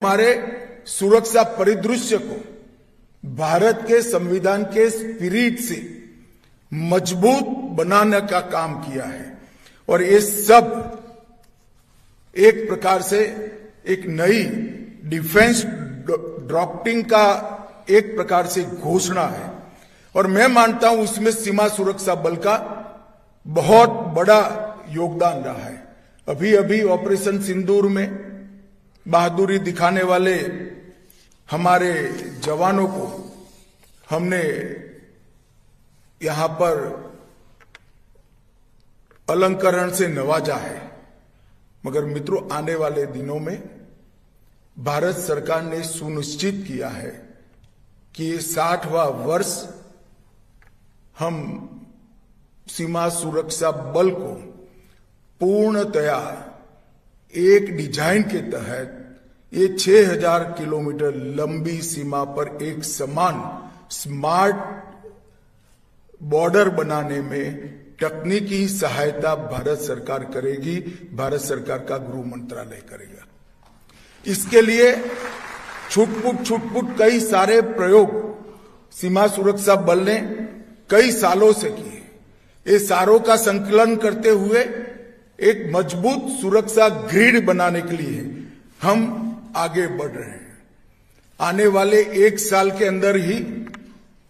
हमारे सुरक्षा परिदृश्य को भारत के संविधान के स्पिरिट से मजबूत बनाने का काम किया है और ये सब एक प्रकार से एक नई डिफेंस डॉक्ट्रिन का एक प्रकार से घोषणा है और मैं मानता हूं उसमें सीमा सुरक्षा बल का बहुत बड़ा योगदान रहा है। अभी अभी ऑपरेशन सिंदूर में बहादुरी दिखाने वाले हमारे जवानों को हमने यहां पर अलंकरण से नवाजा है, मगर मित्रों आने वाले दिनों में भारत सरकार ने सुनिश्चित किया है कि 60वां वर्ष हम सीमा सुरक्षा बल को पूर्णतया एक डिजाइन के तहत ये 6000 किलोमीटर लंबी सीमा पर एक समान स्मार्ट बॉर्डर बनाने में तकनीकी सहायता भारत सरकार करेगी, भारत सरकार का गृह मंत्रालय करेगा। इसके लिए छुटपुट कई सारे प्रयोग सीमा सुरक्षा बल ने कई सालों से किए। ये सारों का संकलन करते हुए एक मजबूत सुरक्षा ग्रिड बनाने के लिए हम आगे बढ़ रहे हैं। आने वाले एक साल के अंदर ही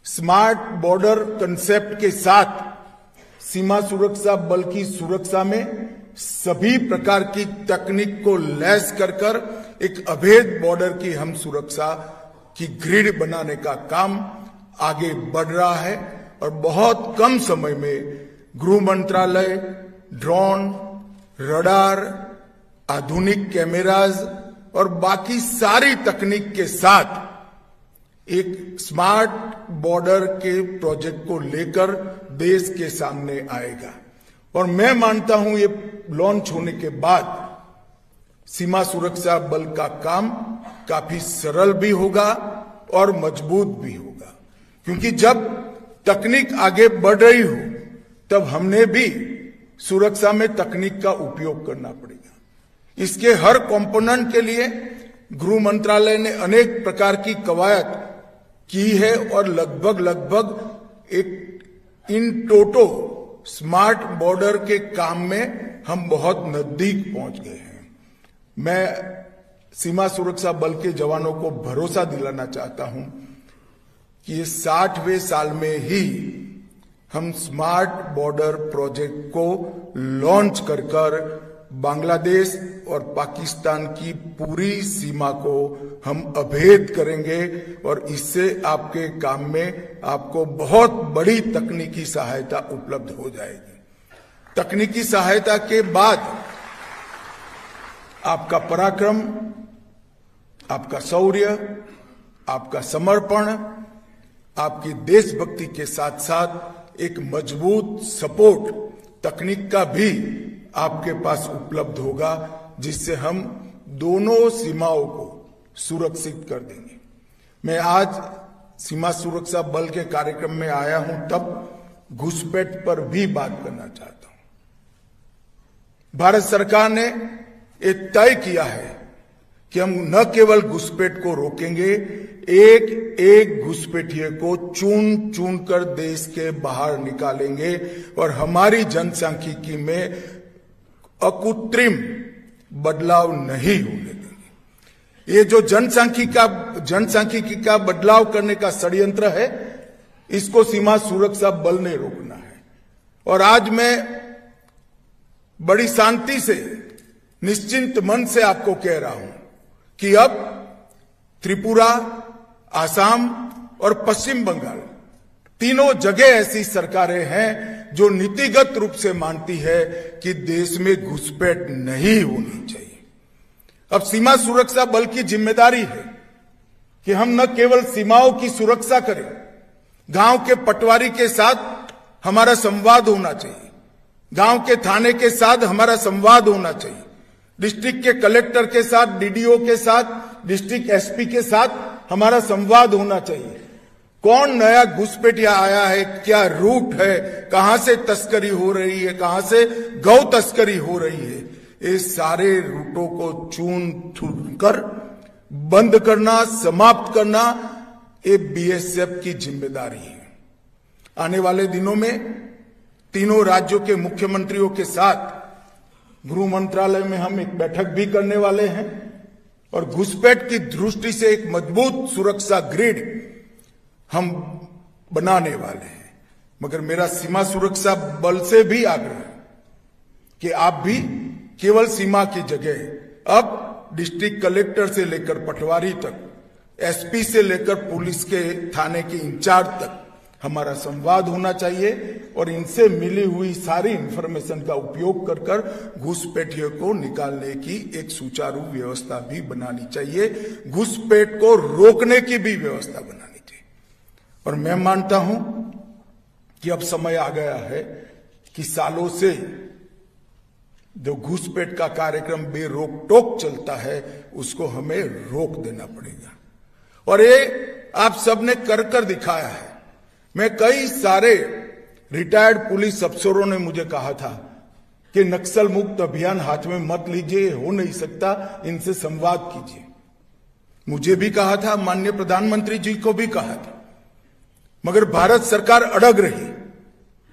स्मार्ट बॉर्डर कंसेप्ट के साथ सीमा सुरक्षा बल की सुरक्षा में सभी प्रकार की तकनीक को लैस कर एक अभेद बॉर्डर की हम सुरक्षा की ग्रिड बनाने का काम आगे बढ़ रहा है और बहुत कम समय में गृह मंत्रालय ड्रोन, रडार, आधुनिक कैमराज और बाकी सारी तकनीक के साथ एक स्मार्ट बॉर्डर के प्रोजेक्ट को लेकर देश के सामने आएगा और मैं मानता हूं ये लॉन्च होने के बाद सीमा सुरक्षा बल का काम काफी सरल भी होगा और मजबूत भी होगा, क्योंकि जब तकनीक आगे बढ़ रही हो तब हमने भी सुरक्षा में तकनीक का उपयोग करना पड़ेगा। इसके हर कंपोनेंट के लिए गृह मंत्रालय ने अनेक प्रकार की कवायद की है और लगभग एक इन टोटो स्मार्ट बॉर्डर के काम में हम बहुत नजदीक पहुंच गए हैं। मैं सीमा सुरक्षा बल के जवानों को भरोसा दिलाना चाहता हूं कि ये 60वें साल में ही हम स्मार्ट बॉर्डर प्रोजेक्ट को लॉन्च कर बांग्लादेश और पाकिस्तान की पूरी सीमा को हम अभेद करेंगे और इससे आपके काम में आपको बहुत बड़ी तकनीकी सहायता उपलब्ध हो जाएगी। तकनीकी सहायता के बाद आपका पराक्रम, आपका शौर्य, आपका समर्पण, आपकी देशभक्ति के साथ साथ एक मजबूत सपोर्ट तकनीक का भी आपके पास उपलब्ध होगा, जिससे हम दोनों सीमाओं को सुरक्षित कर देंगे। मैं आज सीमा सुरक्षा बल के कार्यक्रम में आया हूं तब घुसपैठ पर भी बात करना चाहता हूं। भारत सरकार ने ये तय किया है कि हम न केवल घुसपैठ को रोकेंगे, एक घुसपैठिए को चुन चुन कर देश के बाहर निकालेंगे और हमारी जनसांख्यिकी में अकृत्रिम बदलाव नहीं होने देंगे। ये जो जनसांख्यिकी का बदलाव करने का षड्यंत्र है, इसको सीमा सुरक्षा बल ने रोकना है। और आज मैं बड़ी शांति से निश्चिंत मन से आपको कह रहा हूं कि अब त्रिपुरा, आसाम और पश्चिम बंगाल तीनों जगह ऐसी सरकारें हैं जो नीतिगत रूप से मानती है कि देश में घुसपैठ नहीं होनी चाहिए। अब सीमा सुरक्षा बल की जिम्मेदारी है कि हम न केवल सीमाओं की सुरक्षा करें, गांव के पटवारी के साथ हमारा संवाद होना चाहिए, गांव के थाने के साथ हमारा संवाद होना चाहिए, डिस्ट्रिक्ट के कलेक्टर के साथ, डीडीओ के साथ, डिस्ट्रिक्ट एसपी के साथ हमारा संवाद होना चाहिए। कौन नया घुसपैठिया आया है, क्या रूट है, कहां से तस्करी हो रही है, कहां से गौ तस्करी हो रही है, ये सारे रूटों को चुन कर बंद करना, समाप्त करना, ये बीएसएफ की जिम्मेदारी है। आने वाले दिनों में तीनों राज्यों के मुख्यमंत्रियों के साथ गृह मंत्रालय में हम एक बैठक भी करने वाले हैं और घुसपैठ की दृष्टि से एक मजबूत सुरक्षा ग्रिड हम बनाने वाले हैं। मगर मेरा सीमा सुरक्षा बल से भी आग्रह है कि आप भी केवल सीमा की जगह अब डिस्ट्रिक्ट कलेक्टर से लेकर पटवारी तक, एसपी से लेकर पुलिस के थाने के इंचार्ज तक हमारा संवाद होना चाहिए और इनसे मिली हुई सारी इंफॉर्मेशन का उपयोग कर कर घुसपैठियों को निकालने की एक सुचारू व्यवस्था भी बनानी चाहिए, घुसपैठ को रोकने की भी व्यवस्था बनानी चाहिए। और मैं मानता हूं कि अब समय आ गया है कि सालों से जो घुसपैठ का कार्यक्रम बेरोक टोक चलता है उसको हमें रोक देना पड़ेगा और ये आप सबने कर दिखाया है। मैं कई सारे रिटायर्ड पुलिस अफसरों ने मुझे कहा था कि नक्सल मुक्त अभियान हाथ में मत लीजिए, हो नहीं सकता, इनसे संवाद कीजिए। मुझे भी कहा था, माननीय प्रधानमंत्री जी को भी कहा था, मगर भारत सरकार अड़ग रही।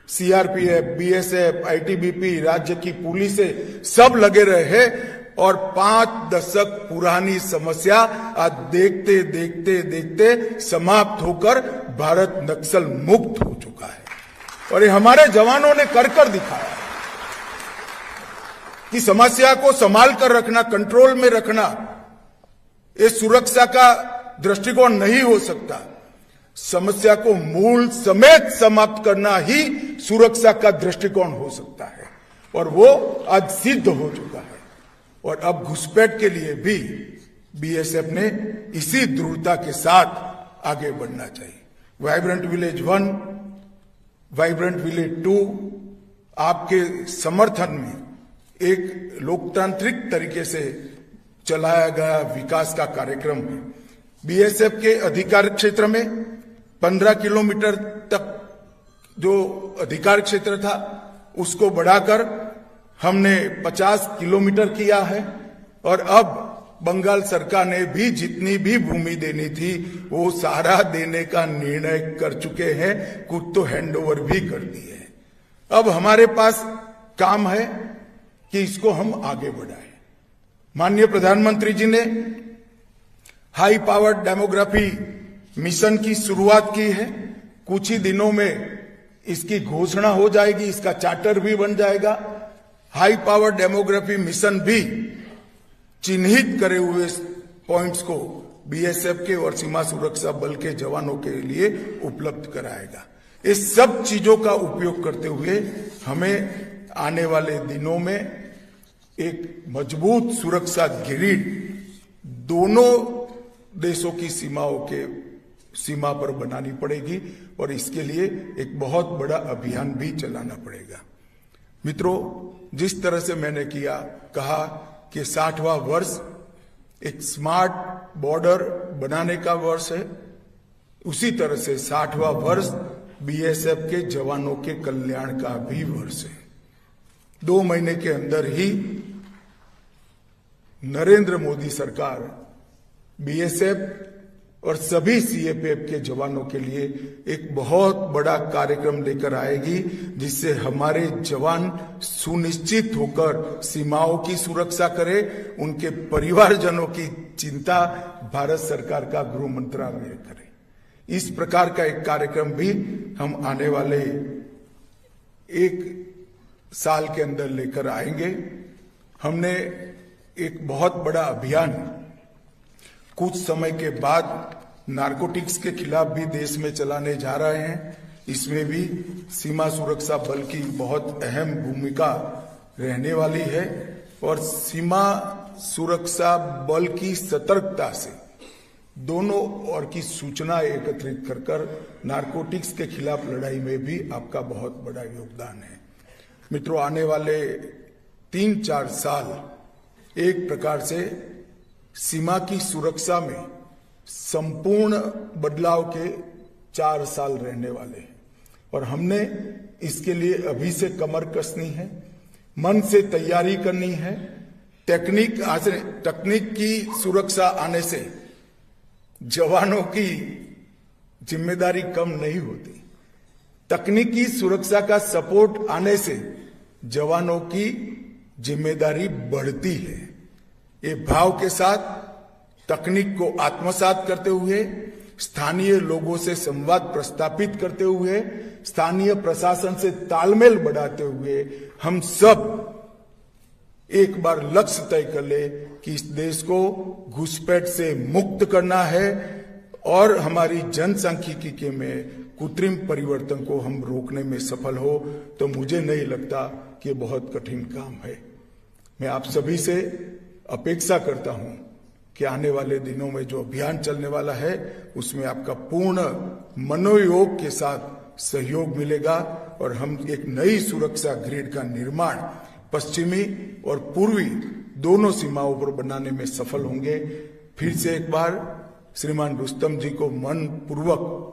सीआरपीएफ, बीएसएफ, आईटीबीपी, राज्य की पुलिस सब लगे रहे और 5 दशक पुरानी समस्या आज देखते देखते देखते समाप्त होकर भारत नक्सल मुक्त हो चुका है। और ये हमारे जवानों ने कर दिखाया कि समस्या को संभाल कर रखना, कंट्रोल में रखना, ये सुरक्षा का दृष्टिकोण नहीं हो सकता। समस्या को मूल समेत समाप्त करना ही सुरक्षा का दृष्टिकोण हो सकता है और वो आज सिद्ध हो चुका है। और अब घुसपैठ के लिए भी बीएसएफ ने इसी दृढ़ता के साथ आगे बढ़ना चाहिए। वाइब्रेंट विलेज 1, वाइब्रेंट विलेज 2 आपके समर्थन में एक लोकतांत्रिक तरीके से चलाया गया विकास का कार्यक्रम है। बीएसएफ के अधिकार क्षेत्र में 15 किलोमीटर तक जो अधिकार क्षेत्र था उसको बढ़ाकर हमने 50 किलोमीटर किया है और अब बंगाल सरकार ने भी जितनी भी भूमि देनी थी वो सारा देने का निर्णय कर चुके हैं, कुछ तो हैंडओवर भी कर दिए हैं। अब हमारे पास काम है कि इसको हम आगे बढ़ाएं। माननीय प्रधानमंत्री जी ने हाई पावर्ड डेमोग्राफी मिशन की शुरुआत की है। कुछ ही दिनों में इसकी घोषणा हो जाएगी, इसका चार्टर भी बन जाएगा। हाई पावर डेमोग्राफी मिशन भी चिन्हित करे हुए पॉइंट्स को बीएसएफ के और सीमा सुरक्षा बल के जवानों के लिए उपलब्ध कराएगा। इस सब चीजों का उपयोग करते हुए हमें आने वाले दिनों में एक मजबूत सुरक्षा ग्रिड दोनों देशों की सीमा पर बनानी पड़ेगी और इसके लिए एक बहुत बड़ा अभियान भी चलाना पड़ेगा। मित्रों, जिस तरह से मैंने कहा कि 60वां वर्ष एक स्मार्ट बॉर्डर बनाने का वर्ष है, उसी तरह से 60वां वर्ष बीएसएफ के जवानों के कल्याण का भी वर्ष है। 2 महीने के अंदर ही नरेंद्र मोदी सरकार बीएसएफ और सभी सीएपीएफ के जवानों के लिए एक बहुत बड़ा कार्यक्रम लेकर आएगी, जिससे हमारे जवान सुनिश्चित होकर सीमाओं की सुरक्षा करें, उनके परिवारजनों की चिंता भारत सरकार का गृह मंत्रालय करे। इस प्रकार का एक कार्यक्रम भी हम आने वाले 1 साल के अंदर लेकर आएंगे। हमने एक बहुत बड़ा अभियान कुछ समय के बाद नारकोटिक्स के खिलाफ भी देश में चलाने जा रहे हैं। इसमें भी सीमा सुरक्षा बल की बहुत अहम भूमिका रहने वाली है और सीमा सुरक्षा बल की सतर्कता से दोनों ओर की सूचना एकत्रित कर नारकोटिक्स के खिलाफ लड़ाई में भी आपका बहुत बड़ा योगदान है। मित्रों, आने वाले 3-4 साल एक प्रकार से सीमा की सुरक्षा में संपूर्ण बदलाव के 4 साल रहने वाले हैं और हमने इसके लिए अभी से कमर कसनी है, मन से तैयारी करनी है तकनीक की सुरक्षा आने से जवानों की जिम्मेदारी कम नहीं होती। तकनीकी सुरक्षा का सपोर्ट आने से जवानों की जिम्मेदारी बढ़ती है। ये भाव के साथ तकनीक को आत्मसात करते हुए, स्थानीय लोगों से संवाद प्रस्तापित करते हुए, स्थानीय प्रशासन से तालमेल बढ़ाते हुए हम सब एक बार लक्ष्य तय कर ले कि इस देश को घुसपैठ से मुक्त करना है और हमारी जनसांख्यिकी में कृत्रिम परिवर्तन को हम रोकने में सफल हो, तो मुझे नहीं लगता कि बहुत कठिन काम है। मैं आप सभी से अपेक्षा करता हूं कि आने वाले दिनों में जो अभियान चलने वाला है उसमें आपका पूर्ण मनोयोग के साथ सहयोग मिलेगा और हम एक नई सुरक्षा ग्रिड का निर्माण पश्चिमी और पूर्वी दोनों सीमाओं पर बनाने में सफल होंगे। फिर से एक बार श्रीमान रुस्तम जी को मन पूर्वक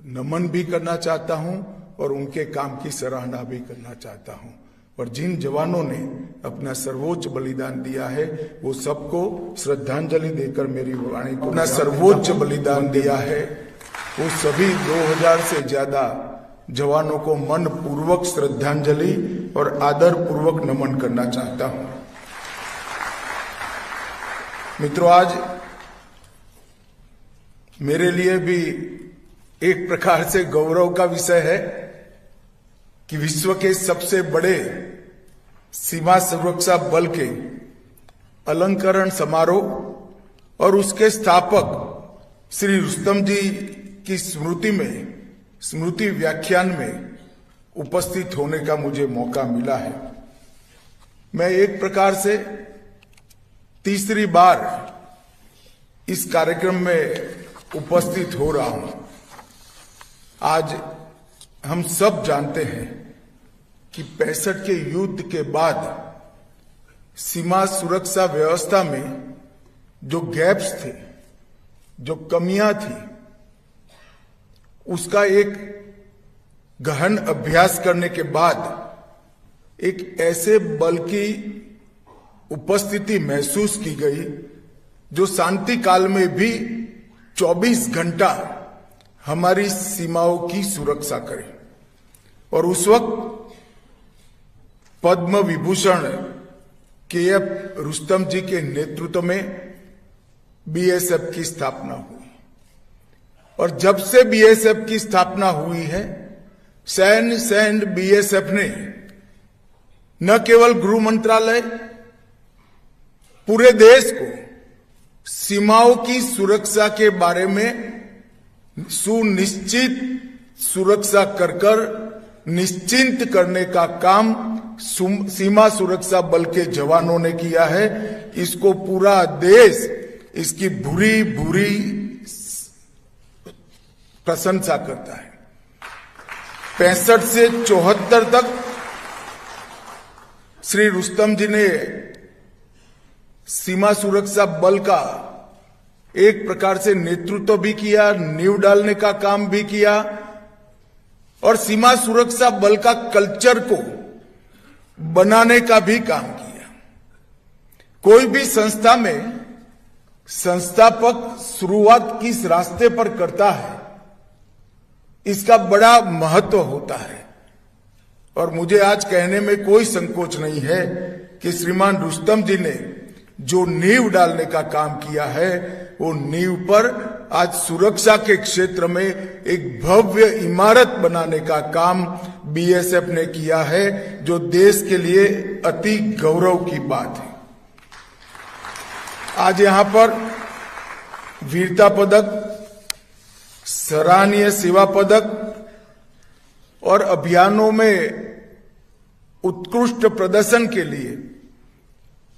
नमन भी करना चाहता हूं और उनके काम की सराहना भी करना चाहता हूं। और जिन जवानों ने अपना सर्वोच्च बलिदान दिया है वो सबको श्रद्धांजलि देकर मेरी वाणी को अपना सर्वोच्च बलिदान दिया है वो सभी 2000 से ज्यादा जवानों को मन पूर्वक श्रद्धांजलि और आदर पूर्वक नमन करना चाहता हूं। मित्रों, आज मेरे लिए भी एक प्रकार से गौरव का विषय है कि विश्व के सबसे बड़े सीमा सुरक्षा बल के अलंकरण समारोह और उसके स्थापक श्री रुस्तम जी की स्मृति व्याख्यान में उपस्थित होने का मुझे मौका मिला है। मैं एक प्रकार से तीसरी बार इस कार्यक्रम में उपस्थित हो रहा हूं। आज हम सब जानते हैं कि 65 के युद्ध के बाद सीमा सुरक्षा व्यवस्था में जो गैप्स थे, जो कमियां थी, उसका एक गहन अभ्यास करने के बाद एक ऐसे बल की उपस्थिति महसूस की गई जो शांति काल में भी 24 घंटा हमारी सीमाओं की सुरक्षा करे। और उस वक्त पद्म विभूषण के.एफ. रुस्तम जी के नेतृत्व में बीएसएफ की स्थापना हुई। और जब से बीएसएफ की स्थापना हुई है, सैन्य बीएसएफ ने न केवल गृह मंत्रालय, पूरे देश को सीमाओं की सुरक्षा के बारे में सुनिश्चित सुरक्षा कर निश्चिंत करने का काम सीमा सुरक्षा बल के जवानों ने किया है। इसको पूरा देश इसकी भूरी भूरी प्रशंसा करता है। 65 से 74 तक श्री रुस्तम जी ने सीमा सुरक्षा बल का एक प्रकार से नेतृत्व भी किया, नींव डालने का काम भी किया और सीमा सुरक्षा बल का कल्चर को बनाने का भी काम किया। कोई भी संस्था में संस्थापक शुरुआत किस रास्ते पर करता है, इसका बड़ा महत्व होता है। और मुझे आज कहने में कोई संकोच नहीं है कि श्रीमान रुस्तम जी ने जो नींव डालने का काम किया है, वो नींव पर आज सुरक्षा के क्षेत्र में एक भव्य इमारत बनाने का काम बीएसएफ ने किया है, जो देश के लिए अति गौरव की बात है। आज यहां पर वीरता पदक, सराहनीय सेवा पदक और अभियानों में उत्कृष्ट प्रदर्शन के लिए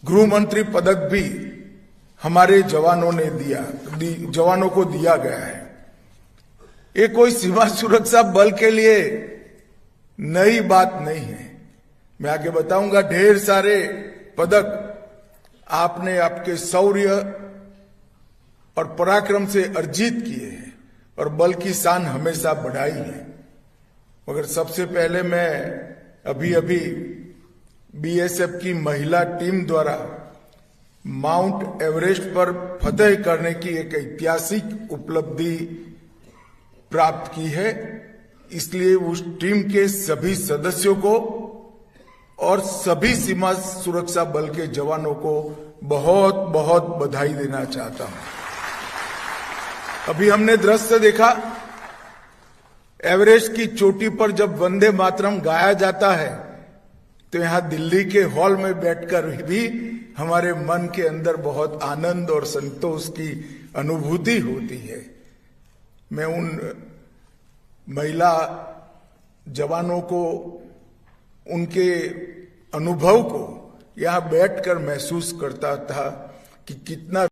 गृह मंत्री पदक भी हमारे जवानों को दिया गया है। ये कोई सीमा सुरक्षा बल के लिए नई बात नहीं है। मैं आगे बताऊंगा, ढेर सारे पदक आपने आपके शौर्य और पराक्रम से अर्जित किए हैं और बल की शान हमेशा बढ़ाई है। मगर सबसे पहले मैं अभी बीएसएफ की महिला टीम द्वारा माउंट एवरेस्ट पर फतेह करने की एक ऐतिहासिक उपलब्धि प्राप्त की है। इसलिए उस टीम के सभी सदस्यों को और सभी सीमा सुरक्षा बल के जवानों को बहुत बहुत बधाई देना चाहता हूं। अभी हमने दृश्य देखा, एवरेस्ट की चोटी पर जब वंदे मातरम गाया जाता है तो यहां दिल्ली के हॉल में बैठकर भी हमारे मन के अंदर बहुत आनंद और संतोष की अनुभूति होती है। मैं उन महिला जवानों को, उनके अनुभव को यहां बैठकर महसूस करता था कि कितना